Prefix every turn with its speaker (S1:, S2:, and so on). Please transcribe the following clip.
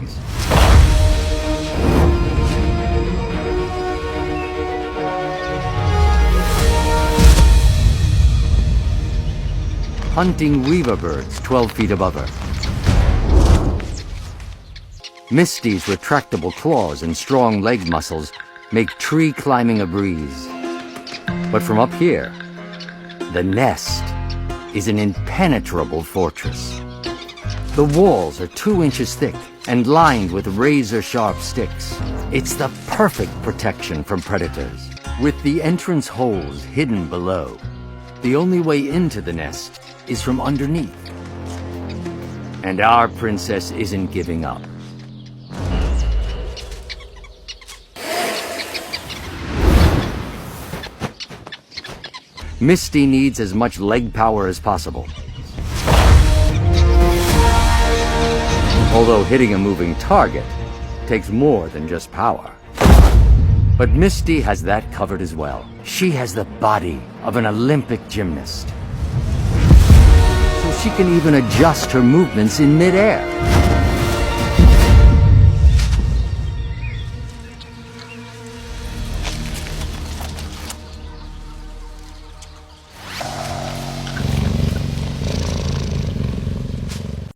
S1: legs. Hunting weaver birds 12 feet above her. Misty's retractable claws and strong leg muscles make tree climbing a breeze. But from up here, the nest is an impenetrable fortress. The walls are 2 inches thick and lined with razor-sharp sticks. It's the perfect protection from predators. With the entrance holes hidden below, the only way into the nest is from underneath. And our princess isn't giving up. Misty needs as much leg power as possible. Although hitting a moving target takes more than just power. But Misty has that covered as well. She has the body of an Olympic gymnast. So she can even adjust her movements in midair.